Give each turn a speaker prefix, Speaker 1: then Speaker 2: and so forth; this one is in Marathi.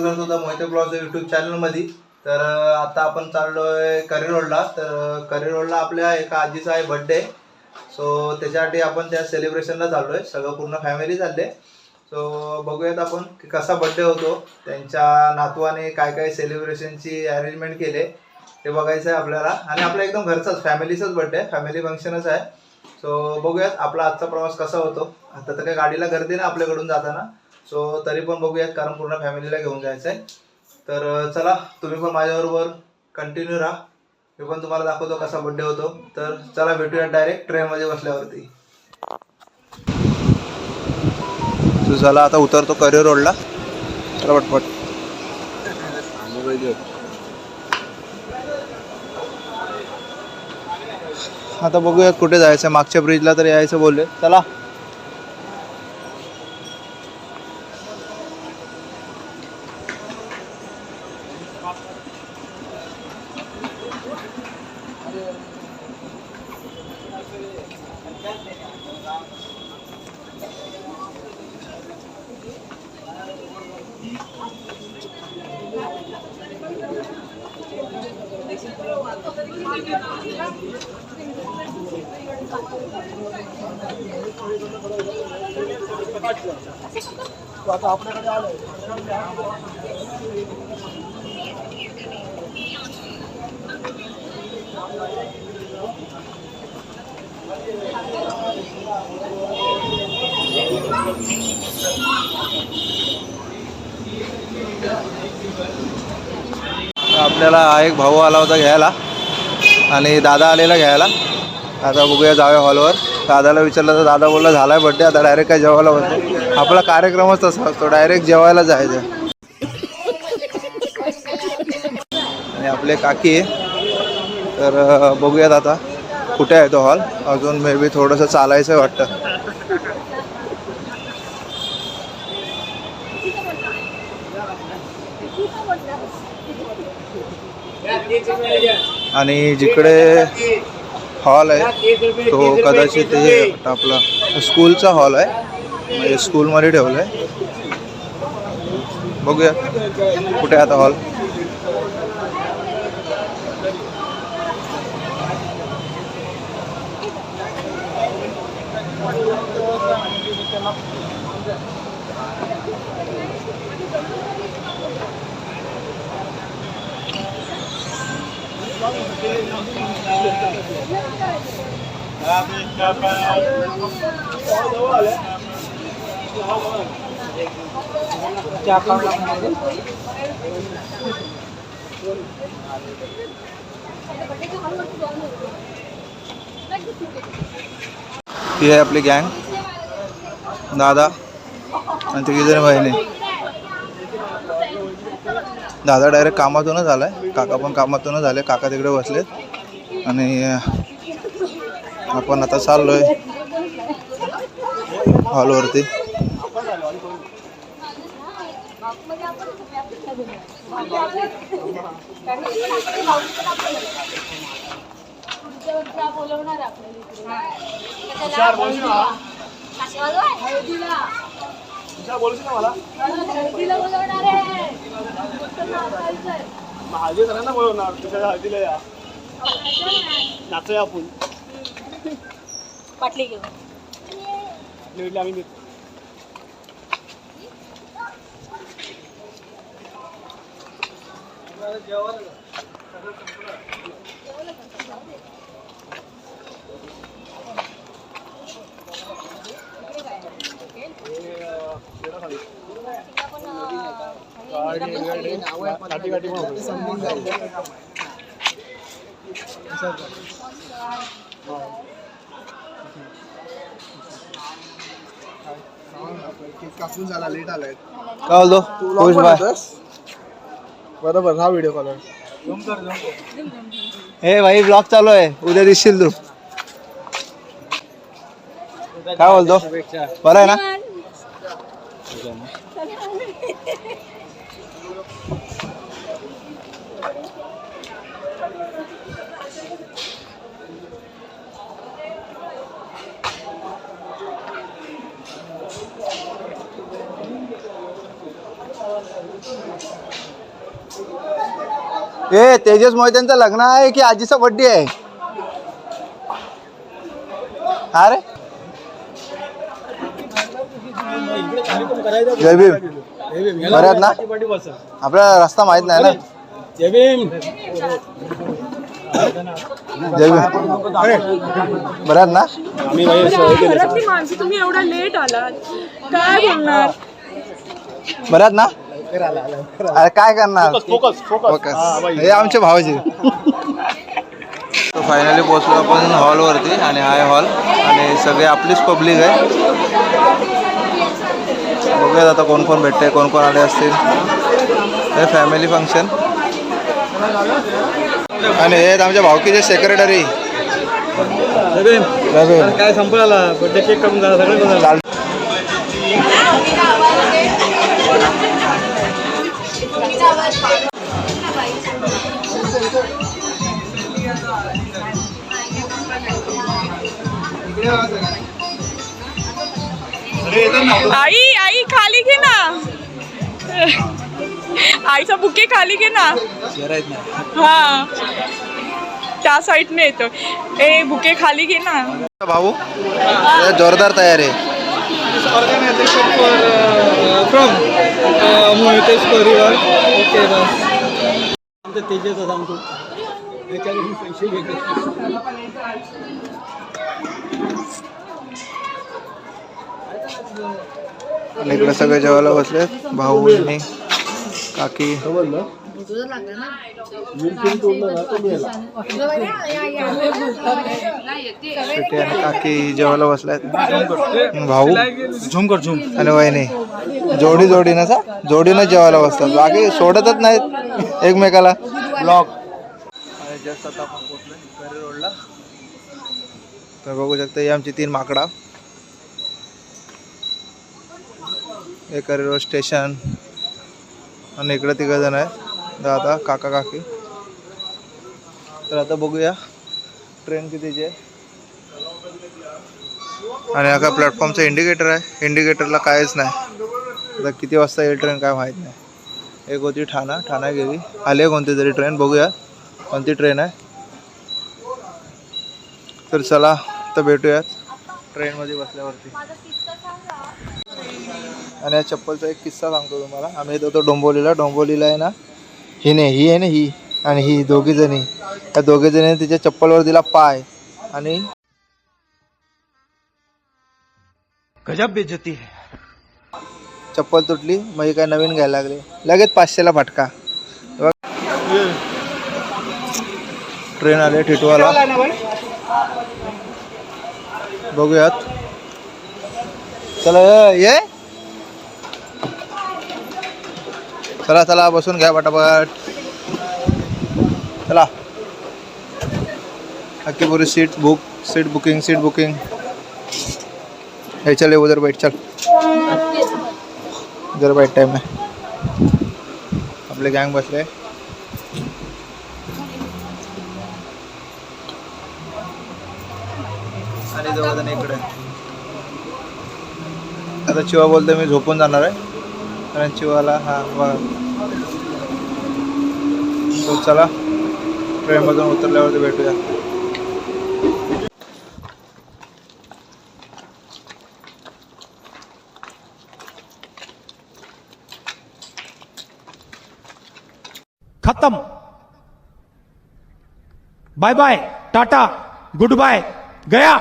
Speaker 1: स्वागत करतो द मोहिते ब्लॉग्स यूट्यूब चॅनलमध्ये। तर आता आपण चाललोय करी रोडला। तर करी रोडला आपल्या एका आजीचा आहे बर्थडे, सो त्याच्यासाठी आपण त्या सेलिब्रेशनला चाललोय, सगळं पूर्ण फॅमिली चालले। सो बघूयात आपण की कसा बर्थडे होतो, त्यांच्या नातवाने काय काय सेलिब्रेशनची अरेंजमेंट केले ते बघायचं आहे आपल्याला। आणि आपला एकदम घरचाच फॅमिलीचाच बर्थडे, फॅमिली फंक्शनच आहे। सो बघूयात आपला आजचा प्रवास कसा होतो। आता तर काही गाडीला गर्दी ना आपल्याकडून जाताना, सो तरी पण बघूयात कारण पूर्ण फॅमिलीला घेऊन जायचं आहे। तर चला तुम्ही पण माझ्याबरोबर कंटिन्यू राहा, मी पण तुम्हाला दाखवतो कसा बर्थडे होतो। तर चला भेटूयात डायरेक्ट ट्रेनमध्ये बसल्यावरती। तो चला आता उतरतो करी रोडला, चला पटपट। आता बघूयात कुठे जायचं, मागच्या ब्रिजला तर यायचं बोलले, चला। आता आपल्याकडे आलोय आपल्याला एक भाऊ आला होता घ्यायला आणि दादा आलेला घ्यायला। आता बघूया जाऊया हॉलवर। दादाला विचारलं तर दादा बोलला झालाय बर्थडे, आता डायरेक्ट काय जेवायला बसतो। आपला कार्यक्रमच तसा असतो, डायरेक्ट जेवायला जायचं। आणि आपले काकी तर बघूयात आता कुठे आहे तो हॉल, अजून मे बी थोडंसं चालायचं वाटतं। आणि जिकडे हॉल आहे तो कदाचित हे आपला स्कूलचा हॉल आहे, म्हणजे स्कूलमध्ये ठेवलं आहे। बघूया कुठे आता हॉल। ही आहे आपली गँग, दादा आणि तिघी जण बहिणी। दादा डायरेक्ट कामातूनच आलाय, काका पण कामातूनच आले, काका तिकडे बसलेत। आणि आपण आता चाललोय हॉलवरती।
Speaker 2: हळदी सगळ्यांना बोलवणार, तुझ्या हळदीला या, नाचूया आपण। बाटली घेऊ आम्ही देतो।
Speaker 1: कापून झाला, लेट आलाय काय बोलतो
Speaker 2: बरोबर हा व्हिडिओ कॉल
Speaker 1: हे भाई ब्लॉग चालू आहे, उद्या दिसशील तू। काय बोलतो, बरं आहे ना? ए तेजस मोहित्यांचं लग्न आहे की आजीचा बर्थडे आहे? अरे जय भीम. बरे आहेत ना? आपल्याला रस्ता माहित नाही ना.
Speaker 2: जय भीम.
Speaker 1: जय भीम. बरे आहेत ना?
Speaker 3: घरातली माणसं तुम्ही एवढा लेट आलात काय बोलणार?
Speaker 1: बरे आहेत ना? अरे काय करणार? फोकस हे आमचे भावाचे. फायनली पोहोचलो आपण हॉलवरती आणि हाय हॉल आणि सगळे आपलीच पब्लिक आहे. बघूयात आता कोण कोण भेटते, कोण कोण आले असतील. हे फॅमिली फंक्शन आणि हे आमच्या भावकीचे सेक्रेटरी.
Speaker 2: काय संपला बर्थडे केक करून झाला सगळं.
Speaker 3: आई आई खाली घे ना. आईचा बुके खाली घे ना. हा त्या साईडने येतो. ए बुके खाली घे ना
Speaker 1: भाऊ. जोरदार तयारी आहे.
Speaker 2: फ्रॉम मोहितेश परिवार. ओके बस आमचं तेजस सांगतो त्याच्याकडून पैसे घेतो.
Speaker 1: आणि इकडे सगळे जेवायला बसले. भाऊ आणि काकी. पेटे आणि काकी जेवायला बसल्यात. भाऊ आणि वहिनी जोडीनं जेवायला बसतात. बाकी सोडतच नाहीत एकमेकाला. ब्लॉग जस्ट आता आपण पोहोचलोय करी रोडला. तर बघू शकता ही आमची 3 माकडा. हे करी रोड स्टेशन आणि इकडे 3 जण आहेत, दादा काका काकी. तर आता बघूया ट्रेन कितीची आहे. आणि हा काय प्लॅटफॉर्मचा इंडिकेटर आहे. इंडिकेटरला कायच नाही. आता किती वाजता येईल ट्रेन काय माहीत नाही. एक होती ठाणा गेली. आली आहे कोणती तरी ट्रेन. बघूया कोणती ट्रेन आहे. तर चला तर भेटूयात ट्रेनमध्ये बसल्यावरती. आणि या चप्पलचा एक किस्सा सांगतो तुम्हाला. आम्ही येत होतो डोंबोलीला आहे ना. ही आहे ना ही आणि ही दोघीजणी. त्या दोघीजणी तिच्या चप्पलवर दिला पाय आणि गजब बेइज्जती है. चप्पल तुटली. मग ही काय नवीन घ्यायला लागले. लगेच 500ला फटका. ट्रेन आले टिटवाला. बघूयात. चला ये. चला बसून घ्या पटापट. चला अक्की पूरी सीट बुकिंग. हे चल उधर बैठ. चल उधर बैठ. टाइम है. आपले गँग बसले. आणि दोघं इकडे. आता चिवा बोलतो मी झोपून जाणार आहे. कारण चिवाला तो चला ट्रेनमधून उतरल्यावरती भेटूया.
Speaker 4: खत्म. Bye bye tata goodbye गया.